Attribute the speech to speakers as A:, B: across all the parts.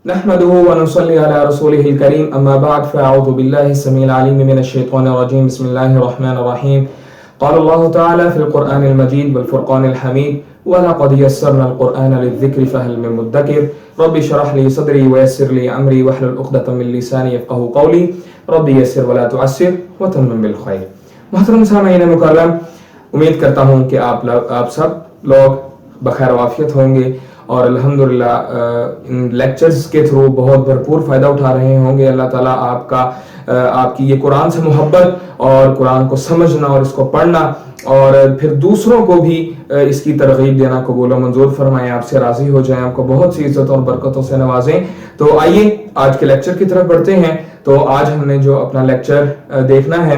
A: नहमदुहु व नुसल्ली अला रसूलिहिल करीम अम्मा बाद फ़अऊज़ु बिल्लाहि अस्समीइल अलीम मिनश शैतानिर रजीम बिस्मिल्लाहिर रहमानिर रहीम क़ाल अल्लाहु तआला फ़िल क़ुरआनिल मजीद वल फ़ुरक़ानिल हमीद व लक़द यस्सरनल क़ुरआन लिज़्ज़िक्रि फ़हल मिन मुद्दकिर रब्बि इश्रह ली सदरी व यस्सिर ली अमरी वहलुल उक़दतम मिन लिसानी यफ़क़हू क़ौली रब्बि यस्सिर व ला तुअस्सिर व तम्मिम बिल खैर। मुहतरम सामीईन मुकर्रम, उम्मीद करता हूँ कि आप सब लोग बखैर वाफियत होंगे और अल्हम्दुलिल्लाह इन लेक्चर्स के थ्रू बहुत भरपूर फ़ायदा उठा रहे होंगे। अल्लाह ताला आपकी ये कुरान से मोहब्बत और कुरान को समझना और इसको पढ़ना और फिर दूसरों को भी इसकी तरगीब देना कबूल व मंजूर फरमाएं, आपसे राज़ी हो जाएं, आपको बहुत सी इज़्ज़त और बरकतों से नवाजें। तो आइए आज के लेक्चर की तरफ बढ़ते हैं। तो आज हमने जो अपना लेक्चर देखना है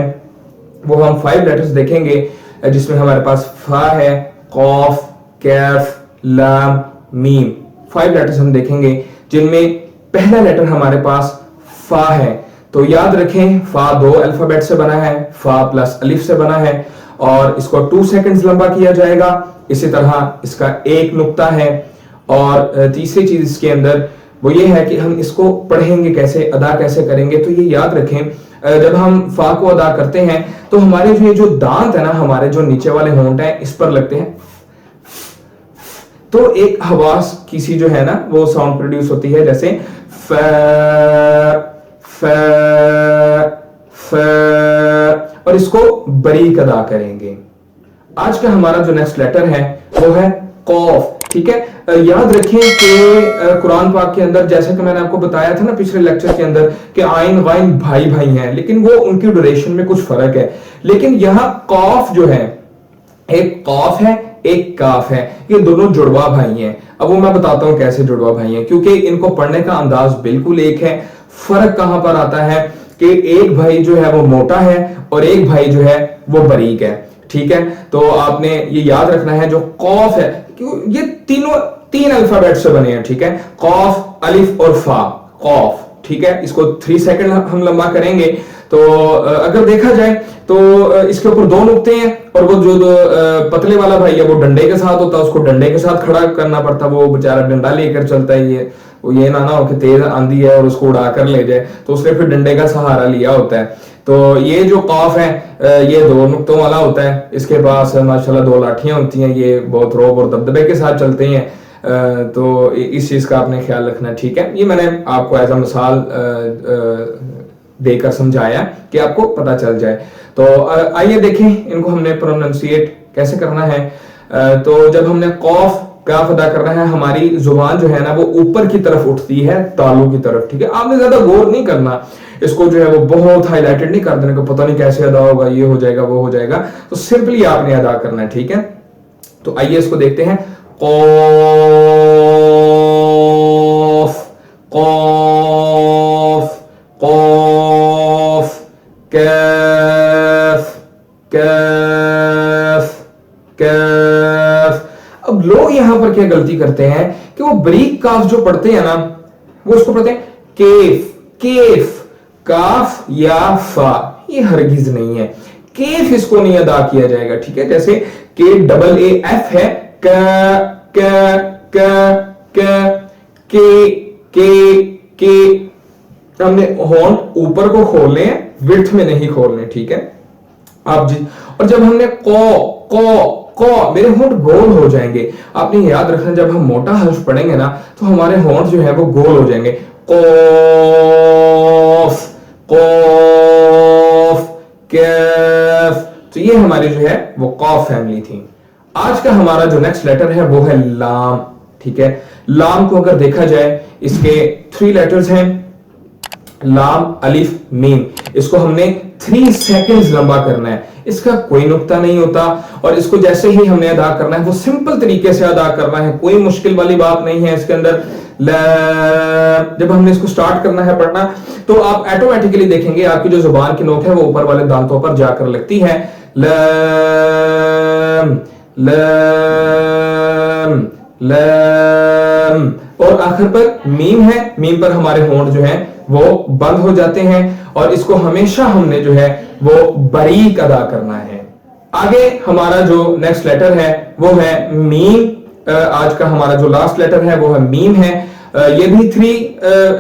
A: वो हम 5 लेटर्स देखेंगे, जिसमें हमारे पास फा है, कौफ, कैफ, लाम, मीम। 5 लेटर्स हम देखेंगे जिनमें पहला लेटर हमारे पास फा है। तो याद रखें, फा 2 अल्फाबेट से बना है, फा प्लस अलिफ से बना है और इसको 2 सेकंड्स लंबा किया जाएगा। इसी तरह इसका एक नुक्ता है और तीसरी चीज इसके अंदर वो ये है कि हम इसको पढ़ेंगे कैसे, अदा कैसे करेंगे। तो ये याद रखें, जब हम फा को अदा करते हैं तो हमारे जो दांत है ना, हमारे जो नीचे वाले होंठ हैं, इस पर लगते हैं। तो एक हवास किसी जो है ना वो साउंड प्रोड्यूस होती है, जैसे फ फ फ, और इसको बारीक अदा करेंगे। आज का हमारा जो नेक्स्ट लेटर है वो है कौफ। ठीक है, याद रखें कि कुरान पाक के अंदर, जैसे कि मैंने आपको बताया था ना पिछले लेक्चर के अंदर, कि आइन वाइन भाई भाई हैं, लेकिन वो उनकी ड्यूरेशन में कुछ फर्क है। लेकिन यहाँ कौफ जो है, एक कौफ है एक काफ है, ये दोनों जुड़वा भाई हैं। अब वो मैं बताता हूं कैसे जुड़वा भाई हैं, क्योंकि इनको पढ़ने का अंदाज बिल्कुल एक है। फर्क कहां पर आता है कि एक भाई जो है वो मोटा है और एक भाई जो है वो बारीक है। ठीक है, तो आपने ये याद रखना है, जो कौफ है, ये तीनों 3 अल्फाबेट से बने हैं। ठीक है, कौफ, अलिफ और फा, कौफ। ठीक है, इसको 3 सेकंड हम लंबा करेंगे। तो अगर देखा जाए तो इसके ऊपर 2 नुक्ते हैं और वो जो पतले वाला भाई है वो डंडे के साथ होता है, उसको डंडे के साथ खड़ा करना पड़ता है। वो बेचारा डंडा लेकर चलता है, ये ना हो कि तेज आंधी है और उसको उड़ा कर ले जाए, तो उसने फिर डंडे का सहारा लिया होता है। तो ये जो कौफ है ये 2 नुक्तों वाला होता है। इसके पास माशाल्लाह 2 लाठियां होती हैं, ये बहुत रौब और दबदबे के साथ चलते हैं। तो इस चीज का आपने ख्याल रखना। ठीक है, ये मैंने आपको एज अ मिसाल देकर समझाया कि आपको पता चल जाए। तो आइए देखें इनको हमने प्रोनाउंसिएट कैसे करना है। तो जब हमने कौफ काफ अदा करना है, हमारी जुबान जो है ना वो ऊपर की तरफ उठती है, तालू की तरफ। ठीक है, आपने ज्यादा गौर नहीं करना, इसको जो है वो बहुत हाईलाइटेड नहीं कर देने को, पता नहीं कैसे अदा होगा, ये हो जाएगा वो हो जाएगा। तो सिंपली आपने अदा करना है। ठीक है, तो आइए इसको देखते हैं। कौफ कौफ कौफ, कैफ कैफ कैफ। अब लोग यहां पर क्या गलती करते हैं कि वो बारीक काफ जो पढ़ते हैं ना, वो उसको पढ़ते हैं केफ केफ, काफ या फा। ये हरगिज नहीं है, केफ इसको नहीं अदा किया जाएगा। ठीक है, जैसे के डबल ए एफ है, क क क क के हमने होंठ ऊपर को खोलने हैं, विड्थ में नहीं खोलने। ठीक है, आप जी। और जब हमने को मेरे होंठ गोल हो जाएंगे। आपने याद रखना, जब हम मोटा हर्फ पढ़ेंगे ना तो हमारे होंठ जो है वो गोल हो जाएंगे। कौफ कौफ कैफ। तो ये हमारी जो है वो कौफ फैमिली थी। आज का हमारा जो नेक्स्ट लेटर है वो है लाम। ठीक है, लाम को अगर देखा जाए, इसके 3 लेटर्स हैं, लाम अलिफ मीम। इसको हमने 3 सेकंड्स लंबा करना है, इसका कोई नुक्ता नहीं होता और इसको जैसे ही हमने अदा करना है वो सिंपल तरीके से अदा करना है, कोई मुश्किल वाली बात नहीं है इसके अंदर। जब हमने इसको स्टार्ट करना है पढ़ना तो आप ऑटोमेटिकली देखेंगे आपकी जो जुबान की नोक है वो ऊपर वाले दांतों पर जाकर लगती है। लम लम लम, और आखिर पर मीम है, मीम पर हमारे होंठ जो है वो बंद हो जाते हैं और इसको हमेशा हमने जो है वो बारीक अदा करना है। आगे हमारा जो नेक्स्ट लेटर है वो है मीम। आज का हमारा जो लास्ट लेटर है वो है मीम है یہ بھی 3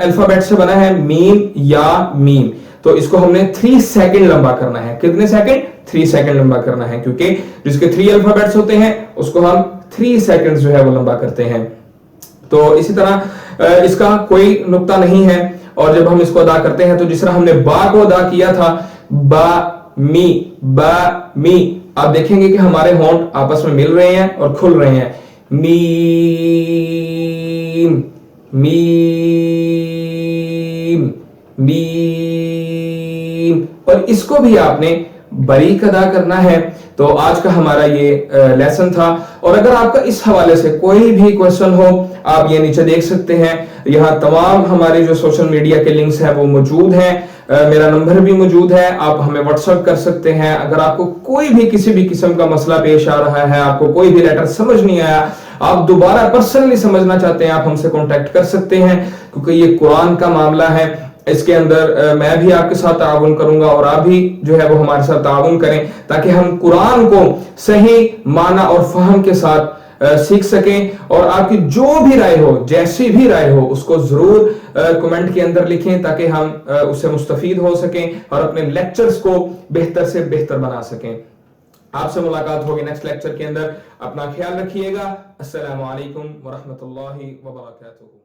A: الفابیٹ سے بنا ہے، میم یا میم، تو اس کو ہم نے 3 سیکنڈ لمبا کرنا ہے. کتنے سیکنڈ؟ 3 سیکنڈ لمبا کرنا ہے، کیونکہ جس کے 3 الفابیٹس ہوتے ہیں اس کو ہم 3 سیکنڈ جو ہے وہ لمبا کرتے ہیں. تو اسی طرح اس کا کوئی نقطہ نہیں ہے، اور جب ہم اس کو ادا کرتے ہیں تو جس طرح ہم نے با کو ادا کیا تھا، با می، با می، آپ دیکھیں گے کہ ہمارے ہونٹ آپس میں مل رہے ہیں اور کھل رہے ہیں. میم، میم، میم، اور اس کو بھی آپ نے باریک ادا کرنا ہے. تو آج کا ہمارا یہ لیسن تھا، اور اگر آپ کا اس حوالے سے کوئی بھی کوئسچن ہو آپ یہ نیچے دیکھ سکتے ہیں. یہاں تمام ہمارے جو سوشل میڈیا کے لنکس ہیں وہ موجود ہیں، میرا نمبر بھی موجود ہے، آپ ہمیں واٹس ایپ کر سکتے ہیں. اگر آپ کو کوئی بھی کسی بھی قسم کا مسئلہ پیش آ رہا ہے، آپ کو کوئی بھی لیٹر سمجھ نہیں آیا، آپ دوبارہ پرسنلی سمجھنا چاہتے ہیں، آپ ہم سے کانٹیکٹ کر سکتے ہیں، کیونکہ یہ قرآن کا معاملہ ہے. اس کے اندر میں بھی آپ کے ساتھ تعاون کروں گا اور آپ بھی جو ہے وہ ہمارے ساتھ تعاون کریں، تاکہ ہم قرآن کو صحیح معنی اور فہم کے ساتھ سیکھ سکیں. اور آپ کی جو بھی رائے ہو، جیسی بھی رائے ہو، اس کو ضرور کمنٹ کے اندر لکھیں، تاکہ ہم اس سے مستفید ہو سکیں اور اپنے لیکچرز کو بہتر سے بہتر بنا سکیں. آپ سے ملاقات ہوگی نیکسٹ لیکچر کے اندر. اپنا خیال رکھیے گا. السلام علیکم ورحمۃ اللہ وبرکاتہ.